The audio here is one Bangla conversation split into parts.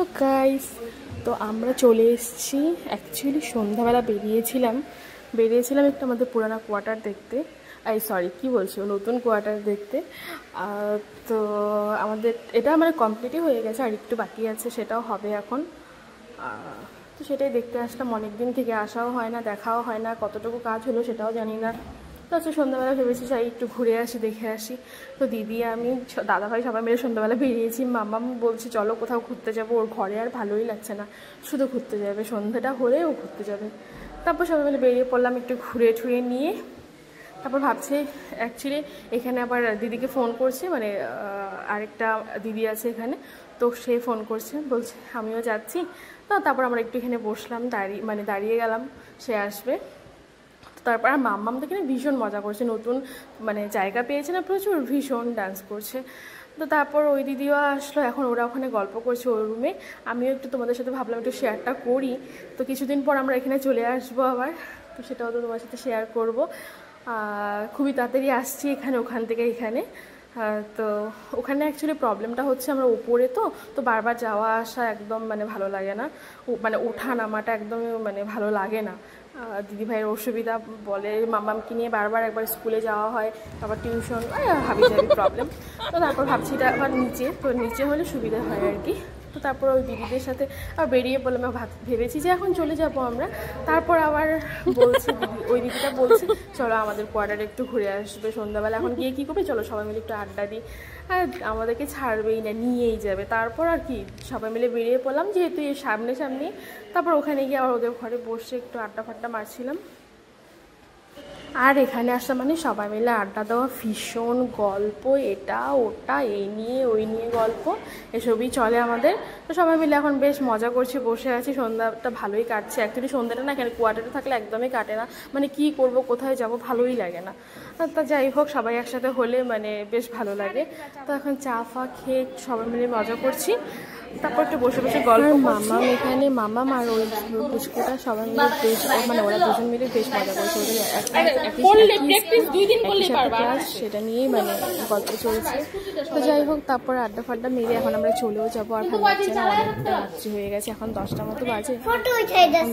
হ্যালো গাইস, তো আমরা চলে এসেছি। অ্যাকচুয়ালি সন্ধ্যাবেলা বেরিয়েছিলাম একটু আমাদের পুরানো কোয়ার্টার দেখতে। কি বলছি, নতুন কোয়ার্টার দেখতে। তো আমাদের এটা মানে কমপ্লিটই হয়ে গেছে, আর একটু বাকি আছে, সেটাও হবে এখন। তো সেটাই দেখতে আসলাম, অনেক দিন থেকে আসাও হয় না, দেখাও হয় না, কতটুকু কাজ হলো সেটাও জানি না। তো আচ্ছা, সন্ধ্যাবেলা ভেবেছি যাই একটু ঘুরে আসি, দেখে আসি। তো দিদি, আমি, দাদাভাই সবাই মিলে সন্ধ্যাবেলা বেরিয়েছি। মামা বলছি চলো কোথাও ঘুরতে যাবো, ওর ঘরে আর ভালোই লাগছে না, শুধু ঘুরতে যাবে, সন্ধ্যাটা হলে ও ঘুরতে যাবে। তারপর সবাই মিলে বেরিয়ে পড়লাম একটু ঘুরে ঠুরে নিয়ে। তারপর ভাবছি অ্যাকচুয়ালি এখানে আবার দিদিকে ফোন করছে, মানে আরেকটা দিদি আছে এখানে, তো সে ফোন করছে, বলছে আমিও যাচ্ছি। তো তারপর আমরা একটু এখানে বসলাম, দাঁড়িয়ে গেলাম, সে আসবে। তারপর আর মাম্মাম তো এখানে ভীষণ মজা করছে, নতুন মানে জায়গা পেয়েছে না, প্রচুর ভীষণ ডান্স করছে। তো তারপর ওই দিদিও আসলো, এখন ওরা ওখানে গল্প করছে ওর রুমে। আমিও একটু তোমাদের সাথে ভাবলাম একটু শেয়ারটা করি। তো কিছুদিন পর আমরা এখানে চলে আসবো আবার, তো সেটাও তো তোমার সাথে শেয়ার করব। খুবই তাড়াতাড়ি আসছি ওখান থেকে এখানে। তো ওখানে অ্যাকচুয়ালি প্রবলেমটা হচ্ছে আমরা উপরে, তো বারবার যাওয়া আসা একদম মানে ভালো লাগে না, মানে ওঠা নামাটা একদমই মানে ভালো লাগে না। দিদিভাইয়ের অসুবিধা বলে, মামামকে নিয়ে বারবার একবার স্কুলে যাওয়া হয়, আবার টিউশন, হাবিজাবি প্রবলেম। তো তারপর ভাবছি এটা আবার নিচে হলে সুবিধা হয় আর কি। তো তারপর ওই দিদিদের সাথে আবার বেরিয়ে পড়লাম, ভেবেছি যে এখন চলে যাব আমরা। তারপর আবার ওই দিদিটা বলছে চলো আমাদের কোয়ার্টারে একটু ঘুরে আসবে সন্ধ্যাবেলা, এখন গিয়ে কী করবে, চলো সবাই মিলে একটু আড্ডা দিই। আর আমাদেরকে ছাড়বেই না, নিয়েই যাবে। তারপর আর কি সবাই মিলে বেরিয়ে পড়লাম, যেহেতু এই সামনে। তারপর ওখানে গিয়ে আবার ওদের ঘরে বসে একটু আড্ডা ফাড্ডা মারছিলাম। আর এখানে আসা মানে সবাই মিলে আড্ডা দেওয়া, ভীষণ গল্প, এটা ওটা, এই নিয়ে ওই নিয়ে গল্প, এসবই চলে আমাদের। তো সবাই মিলে এখন বেশ মজা করছি, বসে আছি, সন্ধ্যাটা ভালোই কাটছে। অ্যাকচুয়ালি সন্ধ্যাটা না এখানে কোয়ার্টারে থাকলে একদমই কাটে না, মানে কি করব, কোথায় যাব, ভালোই লাগে না। তা যাই হোক, সবাই একসাথে হলে মানে বেশ ভালো লাগে। তো এখন চা ফা খেয়ে সবাই মিলে মজা করছি। তারপর একটু বসে বসে গল্প। মামাম আর ওই পুচকুটা সবাই মিলে বেশ, মানে ওরা দুজন মিলে বেশ মজা করছে। ক্লাস, সেটা নিয়েই মানে গল্প চলছে। তো যাই হোক, তারপর আড্ডা ফাড্ডা মেরে এখন আমরা চলেও যাবো, আর ভালো লাগছে না, অনেকটা রাত্রি হয়ে গেছে, এখন 10টা মতো বাজে,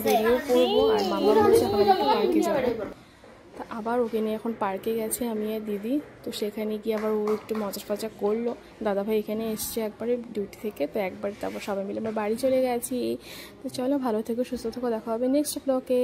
বেরিয়েও পড়বো। আর মামা বলছে এখন একটু পার্কে যাবো। তা আবার ওকে নিয়ে এখন পার্কে গেছে আমি আর দিদি। তো সেখানে গিয়ে আবার ও একটু মজা ফজা করলো। দাদাভাই এখানে এসছে একবারে ডিউটি থেকে, তো একবার তারপর সবাই মিলে আমরা বাড়ি চলে গেছি। তো চলো, ভালো থেকো, সুস্থ থেকো, দেখা হবে নেক্সট ব্লগে।